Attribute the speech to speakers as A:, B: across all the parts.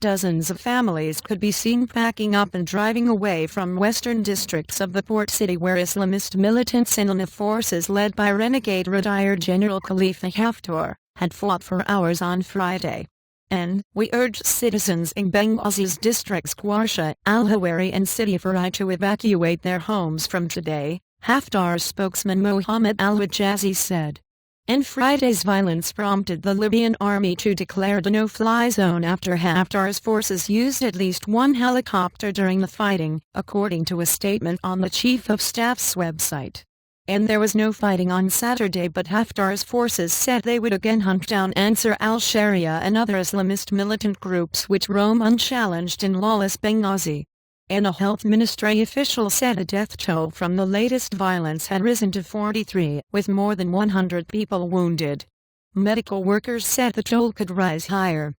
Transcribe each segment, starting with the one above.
A: dozens of families could be seen packing up and driving away from western districts of the port city where Islamist militants and forces led by renegade retired General Khalifa Haftar had fought for hours on Friday. And we urge citizens in Benghazi's districts Qarsha, Al-Hawari and Sidi Farai to evacuate their homes from today, Haftar's spokesman Mohammed al-Wajazi said. And Friday's violence prompted the Libyan army to declare the no-fly zone after Haftar's forces used at least one helicopter during the fighting, according to a statement on the Chief of Staff's website. And there was no fighting on Saturday, but Haftar's forces said they would again hunt down Ansar al-Sharia and other Islamist militant groups which roam unchallenged in lawless Benghazi. And a health ministry official said a death toll from the latest violence had risen to 43, with more than 100 people wounded. Medical workers said the toll could rise higher.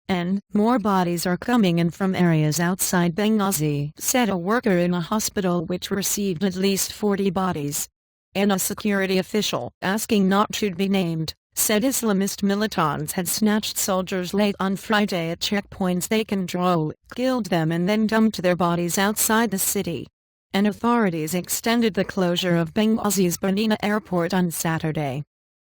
A: And more bodies are coming in from areas outside Benghazi, said a worker in a hospital which received at least 40 bodies. And a security official, asking not to be named, said Islamist militants had snatched soldiers late on Friday at checkpoints they control, killed them and then dumped their bodies outside the city. And authorities extended the closure of Benghazi's Banina airport on Saturday.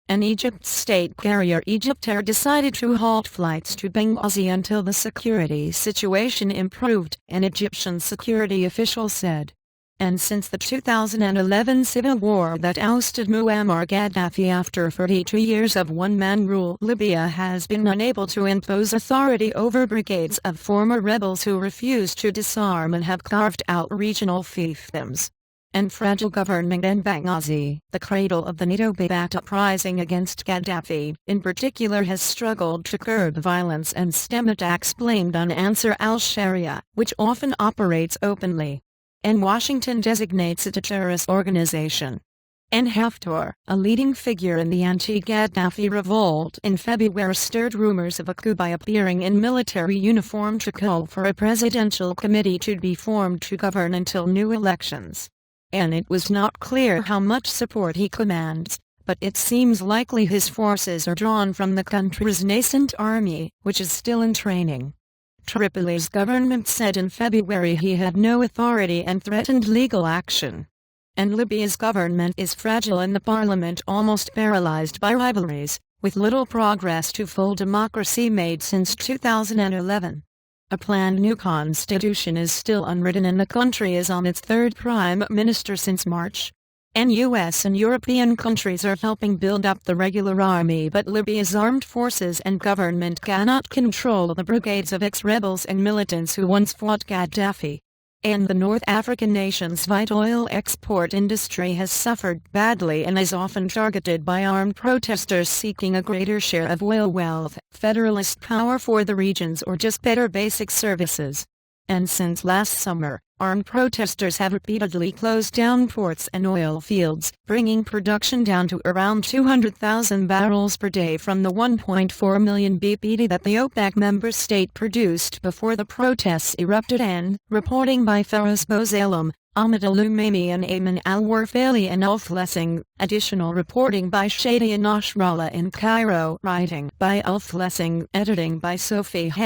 A: And Egypt's state carrier Egyptair decided to halt flights to Benghazi until the security situation improved, an Egyptian security official said. And since the 2011 civil war that ousted Muammar Gaddafi after 42 years of one-man rule, Libya has been unable to impose authority over brigades of former rebels who refuse to disarm and have carved out regional fiefdoms. And fragile government in Benghazi, the cradle of the NATO-backed uprising against Gaddafi, in particular has struggled to curb violence and stem attacks blamed on Ansar al-Sharia, which often operates openly. And Washington designates it a terrorist organization. And Haftar, a leading figure in the anti-Gaddafi revolt in February, stirred rumors of a coup by appearing in military uniform to call for a presidential committee to be formed to govern until new elections. And it was not clear how much support he commands, but it seems likely his forces are drawn from the country's nascent army, which is still in training. Tripoli's government said in February he had no authority and threatened legal action. And Libya's government is fragile and the parliament almost paralyzed by rivalries, with little progress to full democracy made since 2011. A planned new constitution is still unwritten and the country is on its third prime minister since March. And US and European countries are helping build up the regular army, but Libya's armed forces and government cannot control the brigades of ex-rebels and militants who once fought Gaddafi. And the North African nation's vital oil export industry has suffered badly and is often targeted by armed protesters seeking a greater share of oil wealth, federalist power for the regions, or just better basic services. And since last summer, armed protesters have repeatedly closed down ports and oil fields, bringing production down to around 200,000 barrels per day from the 1.4 million BPD that the OPEC member state produced before the protests erupted. And, reporting by Faraz Bouzalam, Ahmed Al-Umaimi and Ayman Al-Warfali and Al-Flessing, additional reporting by Shadi Nasrallah in Cairo, writing by Al-Flessing, editing by Sophie